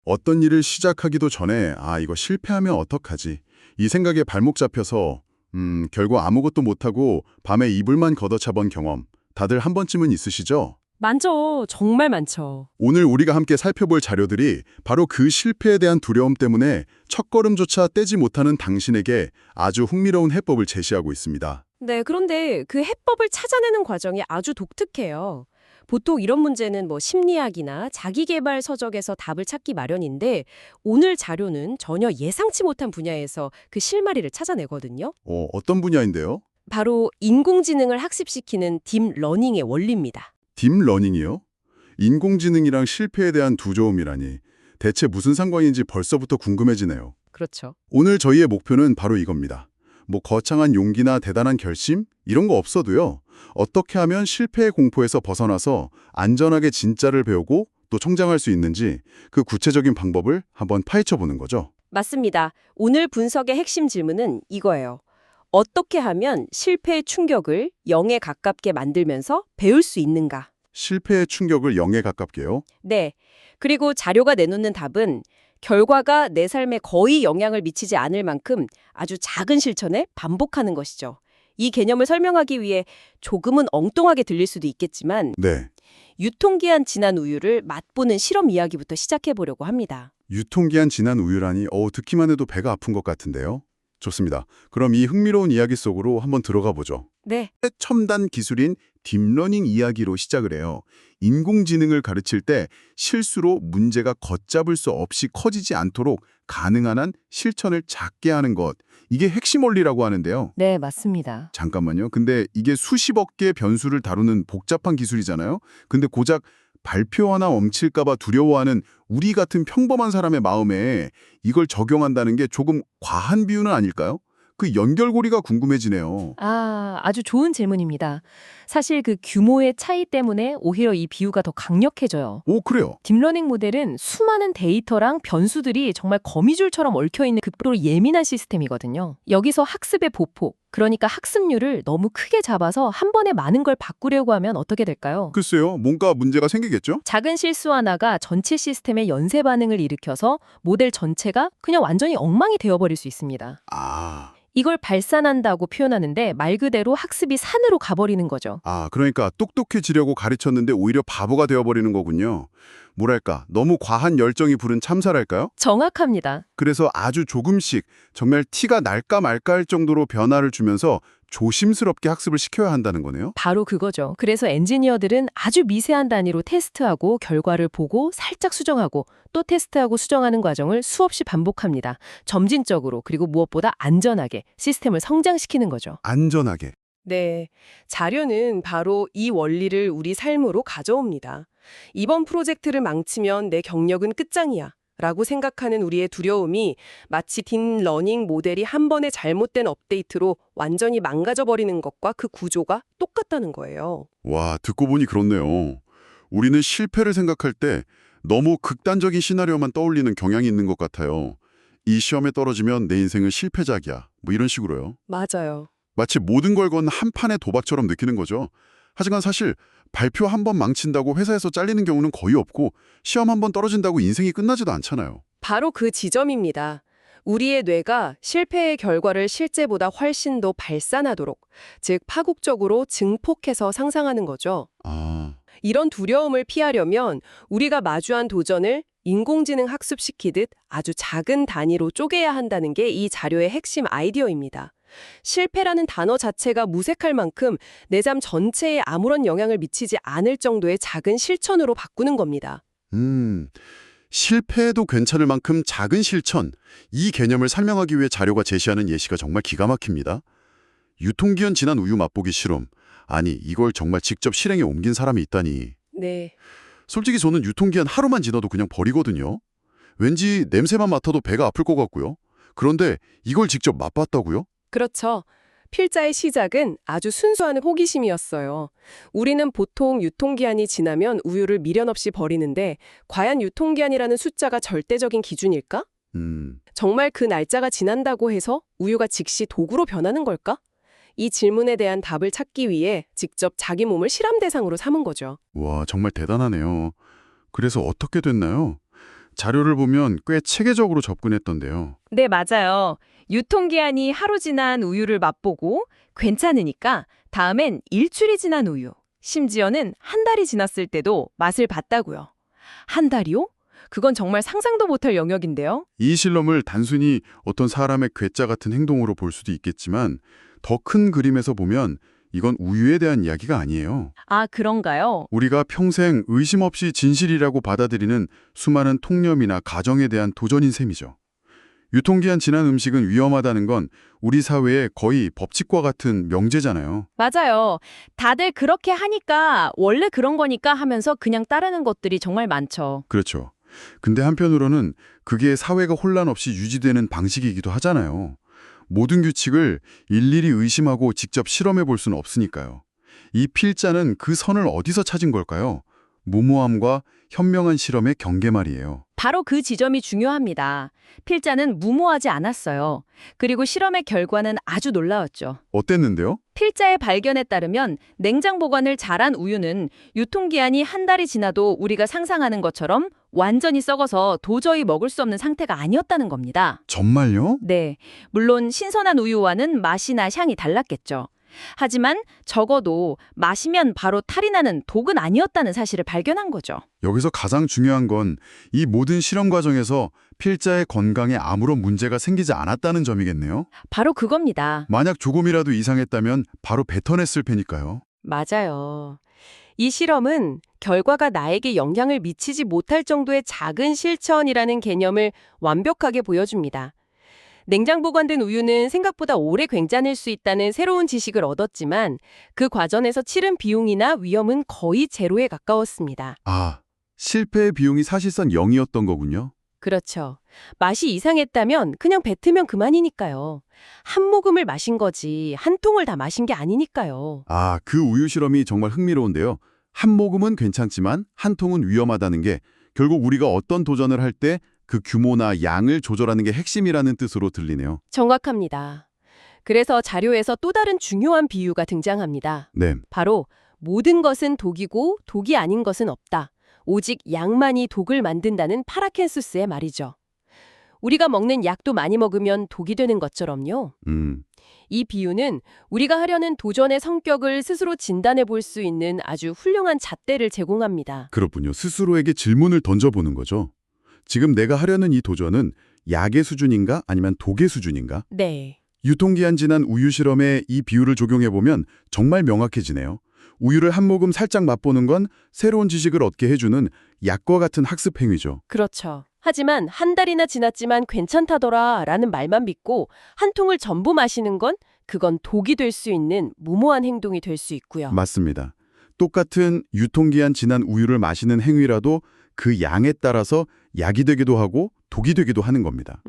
어떤 일을 시작하기도 전에 이거 실패하면 어떡하지? 이 생각에 발목 잡혀서 결국 아무것도 못하고 밤에 이불만 걷어차본 경험 다들 한 번쯤은 있으시죠? 많죠. 정말 많죠. 오늘 우리가 함께 살펴볼 자료들이 바로 그 실패에 대한 두려움 때문에 첫걸음조차 떼지 못하는 당신에게 아주 흥미로운 해법을 제시하고 있습니다. 네, 그런데 그 해법을 찾아내는 과정이 아주 독특해요. 보통 이런 문제는 심리학이나 자기계발 서적에서 답을 찾기 마련인데 오늘 자료는 전혀 예상치 못한 분야에서 그 실마리를 찾아내거든요. 어떤 분야인데요? 바로 인공지능을 학습시키는 딥러닝의 원리입니다. 딥러닝이요? 인공지능이랑 실패에 대한 두려움이라니 대체 무슨 상관인지 벌써부터 궁금해지네요. 그렇죠. 오늘 저희의 목표는 바로 이겁니다. 거창한 용기나 대단한 결심? 이런 거 없어도요. 어떻게 하면 실패의 공포에서 벗어나서 안전하게 진짜를 배우고 또 성장할 수 있는지 그 구체적인 방법을 한번 파헤쳐보는 거죠. 맞습니다. 오늘 분석의 핵심 질문은 이거예요. 어떻게 하면 실패의 충격을 0에 가깝게 만들면서 배울 수 있는가? 실패의 충격을 0에 가깝게요. 네. 그리고 자료가 내놓는 답은 결과가 내 삶에 거의 영향을 미치지 않을 만큼 아주 작은 실천을 반복하는 것이죠. 이 개념을 설명하기 위해 조금은 엉뚱하게 들릴 수도 있겠지만 네. 유통기한 지난 우유를 맛보는 실험 이야기부터 시작해 보려고 합니다. 유통기한 지난 우유라니 듣기만 해도 배가 아픈 것 같은데요. 좋습니다. 그럼 이 흥미로운 이야기 속으로 한번 들어가 보죠. 네. 첨단 기술인 딥러닝 이야기로 시작을 해요. 인공지능을 가르칠 때 실수로 문제가 걷잡을 수 없이 커지지 않도록 가능한 한 실천을 작게 하는 것. 이게 핵심 원리라고 하는데요. 네, 맞습니다. 잠깐만요. 근데 이게 수십억 개의 변수를 다루는 복잡한 기술이잖아요. 근데 고작 발표 하나 엉칠까 봐 두려워하는 우리 같은 평범한 사람의 마음에 이걸 적용한다는 게 조금 과한 비유는 아닐까요? 그 연결고리가 궁금해지네요. 아주 좋은 질문입니다. 사실 그 규모의 차이 때문에 오히려 이 비유가 더 강력해져요. 오, 그래요? 딥러닝 모델은 수많은 데이터랑 변수들이 정말 거미줄처럼 얽혀있는 극도로 예민한 시스템이거든요. 여기서 학습의 보폭, 그러니까 학습률을 너무 크게 잡아서 한 번에 많은 걸 바꾸려고 하면 어떻게 될까요? 글쎄요. 뭔가 문제가 생기겠죠? 작은 실수 하나가 전체 시스템의 연쇄 반응을 일으켜서 모델 전체가 그냥 완전히 엉망이 되어버릴 수 있습니다. 이걸 발산한다고 표현하는데 말 그대로 학습이 산으로 가버리는 거죠. 그러니까 똑똑해지려고 가르쳤는데 오히려 바보가 되어버리는 거군요. 뭐랄까, 너무 과한 열정이 부른 참사랄까요? 정확합니다. 그래서 아주 조금씩 정말 티가 날까 말까 할 정도로 변화를 주면서 조심스럽게 학습을 시켜야 한다는 거네요. 바로 그거죠. 그래서 엔지니어들은 아주 미세한 단위로 테스트하고 결과를 보고 살짝 수정하고 또 테스트하고 수정하는 과정을 수없이 반복합니다. 점진적으로 그리고 무엇보다 안전하게 시스템을 성장시키는 거죠. 안전하게. 네, 자료는 바로 이 원리를 우리 삶으로 가져옵니다. 이번 프로젝트를 망치면 내 경력은 끝장이야 라고 생각하는 우리의 두려움이 마치 딥러닝 모델이 한 번의 잘못된 업데이트로 완전히 망가져버리는 것과 그 구조가 똑같다는 거예요. 와, 듣고 보니 그렇네요. 우리는 실패를 생각할 때 너무 극단적인 시나리오만 떠올리는 경향이 있는 것 같아요. 이 시험에 떨어지면 내 인생은 실패작이야. 이런 식으로요. 맞아요. 마치 모든 걸 건 한 판의 도박처럼 느끼는 거죠. 하지만 사실 발표 한 번 망친다고 회사에서 잘리는 경우는 거의 없고 시험 한 번 떨어진다고 인생이 끝나지도 않잖아요. 바로 그 지점입니다. 우리의 뇌가 실패의 결과를 실제보다 훨씬 더 발산하도록, 즉 파국적으로 증폭해서 상상하는 거죠. 이런 두려움을 피하려면 우리가 마주한 도전을 인공지능 학습시키듯 아주 작은 단위로 쪼개야 한다는 게 이 자료의 핵심 아이디어입니다. 실패라는 단어 자체가 무색할 만큼 내 삶 전체에 아무런 영향을 미치지 않을 정도의 작은 실천으로 바꾸는 겁니다. 실패해도 괜찮을 만큼 작은 실천, 이 개념을 설명하기 위해 자료가 제시하는 예시가 정말 기가 막힙니다. 유통기한 지난 우유 맛보기 실험. 아니, 이걸 정말 직접 실행에 옮긴 사람이 있다니. 네. 솔직히 저는 유통기한 하루만 지나도 그냥 버리거든요. 왠지 냄새만 맡아도 배가 아플 것 같고요. 그런데 이걸 직접 맛봤다고요? 그렇죠. 필자의 시작은 아주 순수한 호기심이었어요. 우리는 보통 유통기한이 지나면 우유를 미련 없이 버리는데 과연 유통기한이라는 숫자가 절대적인 기준일까? 정말 그 날짜가 지난다고 해서 우유가 즉시 도구로 변하는 걸까? 이 질문에 대한 답을 찾기 위해 직접 자기 몸을 실험 대상으로 삼은 거죠. 와, 정말 대단하네요. 그래서 어떻게 됐나요? 자료를 보면 꽤 체계적으로 접근했던데요. 네, 맞아요. 유통기한이 하루 지난 우유를 맛보고 괜찮으니까 다음엔 일주일이 지난 우유, 심지어는 한 달이 지났을 때도 맛을 봤다고요. 한 달이요? 그건 정말 상상도 못할 영역인데요. 이 실험을 단순히 어떤 사람의 괴짜 같은 행동으로 볼 수도 있겠지만 더 큰 그림에서 보면 이건 우유에 대한 이야기가 아니에요. 아, 그런가요? 우리가 평생 의심 없이 진실이라고 받아들이는 수많은 통념이나 가정에 대한 도전인 셈이죠. 유통기한 지난 음식은 위험하다는 건 우리 사회의 거의 법칙과 같은 명제잖아요. 맞아요. 다들 그렇게 하니까 원래 그런 거니까 하면서 그냥 따르는 것들이 정말 많죠. 그렇죠. 근데 한편으로는 그게 사회가 혼란 없이 유지되는 방식이기도 하잖아요. 모든 규칙을 일일이 의심하고 직접 실험해 볼 수는 없으니까요. 이 필자는 그 선을 어디서 찾은 걸까요? 무모함과 현명한 실험의 경계 말이에요. 바로 그 지점이 중요합니다. 필자는 무모하지 않았어요. 그리고 실험의 결과는 아주 놀라웠죠. 어땠는데요? 필자의 발견에 따르면 냉장 보관을 잘한 우유는 유통기한이 한 달이 지나도 우리가 상상하는 것처럼 완전히 썩어서 도저히 먹을 수 없는 상태가 아니었다는 겁니다. 정말요? 네, 물론 신선한 우유와는 맛이나 향이 달랐겠죠. 하지만 적어도 마시면 바로 탈이 나는 독은 아니었다는 사실을 발견한 거죠. 여기서 가장 중요한 건 이 모든 실험 과정에서 필자의 건강에 아무런 문제가 생기지 않았다는 점이겠네요. 바로 그겁니다. 만약 조금이라도 이상했다면 바로 뱉어냈을 테니까요. 맞아요. 이 실험은 결과가 나에게 영향을 미치지 못할 정도의 작은 실천이라는 개념을 완벽하게 보여줍니다. 냉장 보관된 우유는 생각보다 오래 괜찮을 수 있다는 새로운 지식을 얻었지만 그 과정에서 치른 비용이나 위험은 거의 제로에 가까웠습니다. 아, 실패의 비용이 사실상 0이었던 거군요. 그렇죠. 맛이 이상했다면 그냥 뱉으면 그만이니까요. 한 모금을 마신 거지 한 통을 다 마신 게 아니니까요. 아, 그 우유 실험이 정말 흥미로운데요. 한 모금은 괜찮지만 한 통은 위험하다는 게 결국 우리가 어떤 도전을 할 때 그 규모나 양을 조절하는 게 핵심이라는 뜻으로 들리네요. 정확합니다. 그래서 자료에서 또 다른 중요한 비유가 등장합니다. 네, 바로 모든 것은 독이고 독이 아닌 것은 없다. 오직 약만이 독을 만든다는 파라켄수스의 말이죠. 우리가 먹는 약도 많이 먹으면 독이 되는 것처럼요. 이 비유는 우리가 하려는 도전의 성격을 스스로 진단해 볼 수 있는 아주 훌륭한 잣대를 제공합니다. 그렇군요. 스스로에게 질문을 던져보는 거죠. 지금 내가 하려는 이 도전은 약의 수준인가 아니면 독의 수준인가? 네. 유통기한 지난 우유 실험에 이 비유를 적용해보면 정말 명확해지네요. 우유를 한 모금 살짝 맛보는 건 새로운 지식을 얻게 해주는 약과 같은 학습 행위죠. 그렇죠. 하지만 한 달이나 지났지만 괜찮다더라 라는 말만 믿고 한 통을 전부 마시는 건 그건 독이 될 수 있는 무모한 행동이 될 수 있고요. 맞습니다. 똑같은 유통기한 지난 우유를 마시는 행위라도 그 양에 따라서 약이 되기도 하고 독이 되기도 하는 겁니다.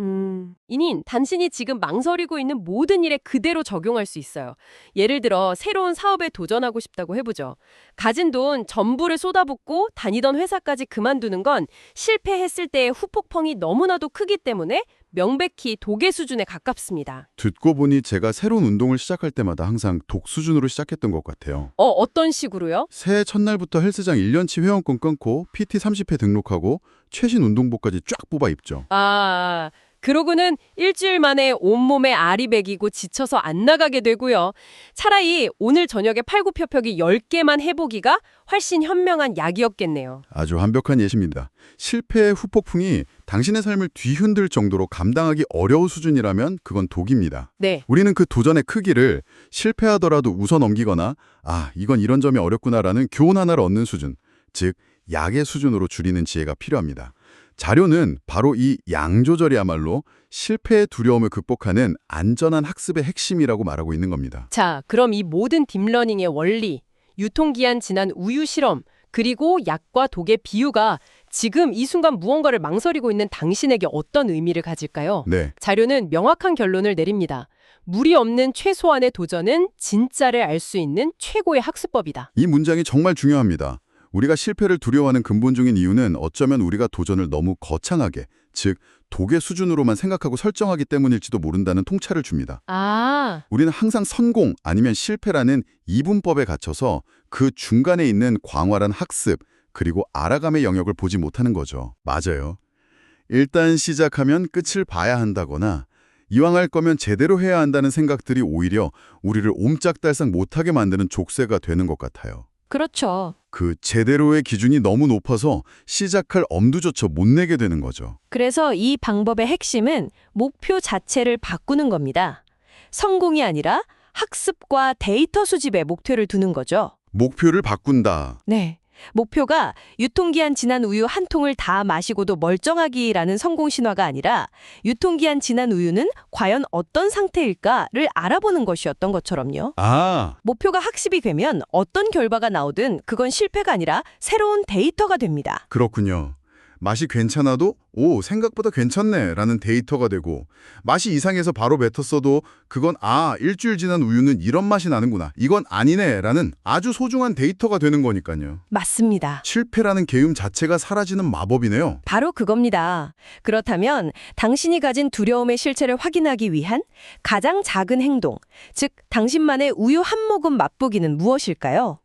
이닌 당신이 지금 망설이고 있는 모든 일에 그대로 적용할 수 있어요. 예를 들어 새로운 사업에 도전하고 싶다고 해보죠. 가진 돈 전부를 쏟아붓고 다니던 회사까지 그만두는 건 실패했을 때의 후폭풍이 너무나도 크기 때문에 명백히 독의 수준에 가깝습니다. 듣고 보니 제가 새로운 운동을 시작할 때마다 항상 독 수준으로 시작했던 것 같아요. 어떤 식으로요? 새해 첫날부터 헬스장 1년치 회원권 끊고 PT 30회 등록하고 최신 운동복까지 쫙 뽑아 입죠. 그러고는 일주일 만에 온몸에 알이 배기고 지쳐서 안 나가게 되고요. 차라리 오늘 저녁에 팔굽혀펴기 10개만 해보기가 훨씬 현명한 약이었겠네요. 아주 완벽한 예시입니다. 실패의 후폭풍이 당신의 삶을 뒤흔들 정도로 감당하기 어려운 수준이라면 그건 독입니다. 네. 우리는 그 도전의 크기를 실패하더라도 웃어 넘기거나 이건 이런 점이 어렵구나라는 교훈 하나를 얻는 수준, 즉 약의 수준으로 줄이는 지혜가 필요합니다. 자료는 바로 이 양 조절이야말로 실패의 두려움을 극복하는 안전한 학습의 핵심이라고 말하고 있는 겁니다. 자, 그럼 이 모든 딥러닝의 원리, 유통기한 지난 우유 실험, 그리고 약과 독의 비유가 지금 이 순간 무언가를 망설이고 있는 당신에게 어떤 의미를 가질까요? 네, 자료는 명확한 결론을 내립니다. 무리 없는 최소한의 도전은 진짜를 알 수 있는 최고의 학습법이다. 이 문장이 정말 중요합니다. 우리가 실패를 두려워하는 근본적인 이유는 어쩌면 우리가 도전을 너무 거창하게, 즉 독의 수준으로만 생각하고 설정하기 때문일지도 모른다는 통찰을 줍니다. 우리는 항상 성공 아니면 실패라는 이분법에 갇혀서 그 중간에 있는 광활한 학습 그리고 알아감의 영역을 보지 못하는 거죠. 맞아요. 일단 시작하면 끝을 봐야 한다거나 이왕 할 거면 제대로 해야 한다는 생각들이 오히려 우리를 옴짝달싹 못하게 만드는 족쇄가 되는 것 같아요. 그렇죠. 그 제대로의 기준이 너무 높아서 시작할 엄두조차 못 내게 되는 거죠. 그래서 이 방법의 핵심은 목표 자체를 바꾸는 겁니다. 성공이 아니라 학습과 데이터 수집에 목표를 두는 거죠. 목표를 바꾼다. 네. 목표가 유통기한 지난 우유 한 통을 다 마시고도 멀쩡하기라는 성공 신화가 아니라 유통기한 지난 우유는 과연 어떤 상태일까를 알아보는 것이었던 것처럼요. 아, 목표가 학습이 되면 어떤 결과가 나오든 그건 실패가 아니라 새로운 데이터가 됩니다. 그렇군요. 맛이 괜찮아도 오, 생각보다 괜찮네 라는 데이터가 되고 맛이 이상해서 바로 뱉었어도 그건 일주일 지난 우유는 이런 맛이 나는구나. 이건 아니네 라는 아주 소중한 데이터가 되는 거니까요. 맞습니다. 실패라는 개념 자체가 사라지는 마법이네요. 바로 그겁니다. 그렇다면 당신이 가진 두려움의 실체를 확인하기 위한 가장 작은 행동, 즉 당신만의 우유 한 모금 맛보기는 무엇일까요?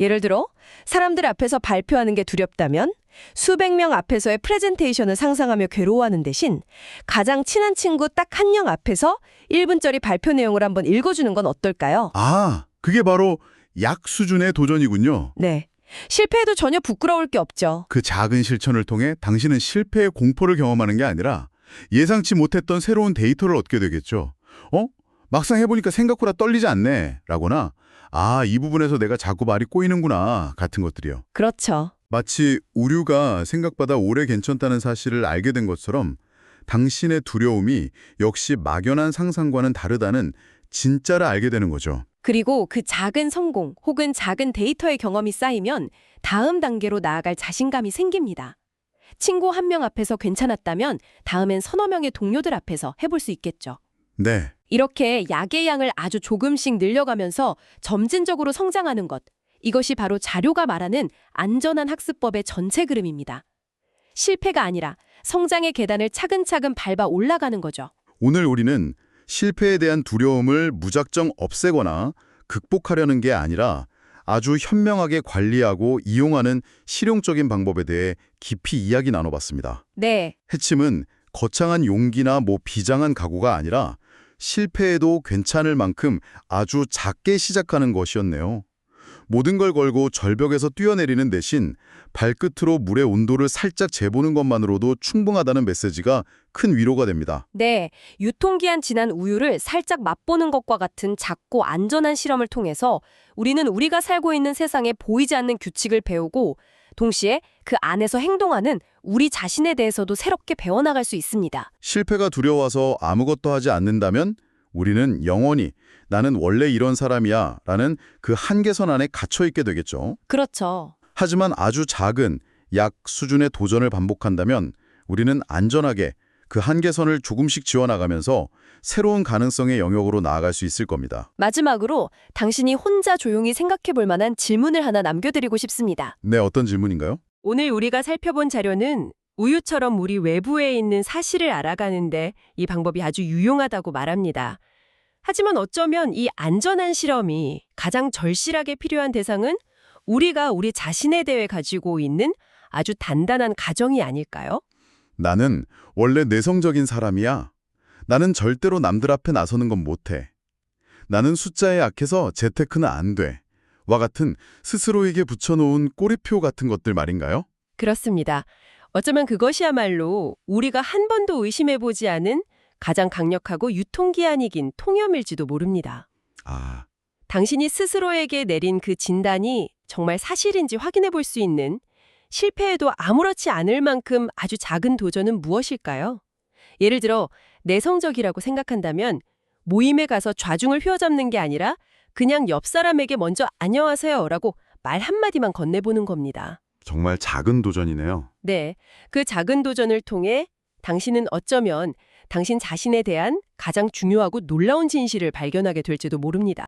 예를 들어 사람들 앞에서 발표하는 게 두렵다면 수백 명 앞에서의 프레젠테이션을 상상하며 괴로워하는 대신 가장 친한 친구 딱 한 명 앞에서 1분짜리 발표 내용을 한번 읽어주는 건 어떨까요? 그게 바로 약 수준의 도전이군요. 네. 실패해도 전혀 부끄러울 게 없죠. 그 작은 실천을 통해 당신은 실패의 공포를 경험하는 게 아니라 예상치 못했던 새로운 데이터를 얻게 되겠죠. 막상 해보니까 생각보다 떨리지 않네 라거나 이 부분에서 내가 자꾸 말이 꼬이는구나 같은 것들이요. 그렇죠. 마치 우류가 생각보다 오래 괜찮다는 사실을 알게 된 것처럼 당신의 두려움이 역시 막연한 상상과는 다르다는 진짜를 알게 되는 거죠. 그리고 그 작은 성공 혹은 작은 데이터의 경험이 쌓이면 다음 단계로 나아갈 자신감이 생깁니다. 친구 한 명 앞에서 괜찮았다면 다음엔 서너 명의 동료들 앞에서 해볼 수 있겠죠. 네. 이렇게 약의 양을 아주 조금씩 늘려가면서 점진적으로 성장하는 것. 이것이 바로 자료가 말하는 안전한 학습법의 전체 그림입니다. 실패가 아니라 성장의 계단을 차근차근 밟아 올라가는 거죠. 오늘 우리는 실패에 대한 두려움을 무작정 없애거나 극복하려는 게 아니라 아주 현명하게 관리하고 이용하는 실용적인 방법에 대해 깊이 이야기 나눠봤습니다. 네, 핵심은 거창한 용기나 비장한 각오가 아니라 실패해도 괜찮을 만큼 아주 작게 시작하는 것이었네요. 모든 걸 걸고 절벽에서 뛰어내리는 대신 발끝으로 물의 온도를 살짝 재보는 것만으로도 충분하다는 메시지가 큰 위로가 됩니다. 네, 유통기한 지난 우유를 살짝 맛보는 것과 같은 작고 안전한 실험을 통해서 우리는 우리가 살고 있는 세상에 보이지 않는 규칙을 배우고 동시에 그 안에서 행동하는 우리 자신에 대해서도 새롭게 배워나갈 수 있습니다. 실패가 두려워서 아무것도 하지 않는다면 우리는 영원히 나는 원래 이런 사람이야 라는 그 한계선 안에 갇혀있게 되겠죠. 그렇죠. 하지만 아주 작은 약 수준의 도전을 반복한다면 우리는 안전하게 그 한계선을 조금씩 지워나가면서 새로운 가능성의 영역으로 나아갈 수 있을 겁니다. 마지막으로 당신이 혼자 조용히 생각해 볼 만한 질문을 하나 남겨드리고 싶습니다. 네, 어떤 질문인가요? 오늘 우리가 살펴본 자료는 우유처럼 우리 외부에 있는 사실을 알아가는데 이 방법이 아주 유용하다고 말합니다. 하지만 어쩌면 이 안전한 실험이 가장 절실하게 필요한 대상은 우리가 우리 자신에 대해 가지고 있는 아주 단단한 가정이 아닐까요? 나는 원래 내성적인 사람이야. 나는 절대로 남들 앞에 나서는 건 못해. 나는 숫자에 약해서 재테크는 안 돼. 와 같은 스스로에게 붙여놓은 꼬리표 같은 것들 말인가요? 그렇습니다. 어쩌면 그것이야말로 우리가 한 번도 의심해보지 않은 가장 강력하고 유통기한이 긴 통념일지도 모릅니다. 당신이 스스로에게 내린 그 진단이 정말 사실인지 확인해 볼 수 있는 실패해도 아무렇지 않을 만큼 아주 작은 도전은 무엇일까요? 예를 들어 내성적이라고 생각한다면 모임에 가서 좌중을 휘어잡는 게 아니라 그냥 옆 사람에게 먼저 안녕하세요라고 말 한마디만 건네보는 겁니다. 정말 작은 도전이네요. 네, 그 작은 도전을 통해 당신은 어쩌면 당신 자신에 대한 가장 중요하고 놀라운 진실을 발견하게 될지도 모릅니다.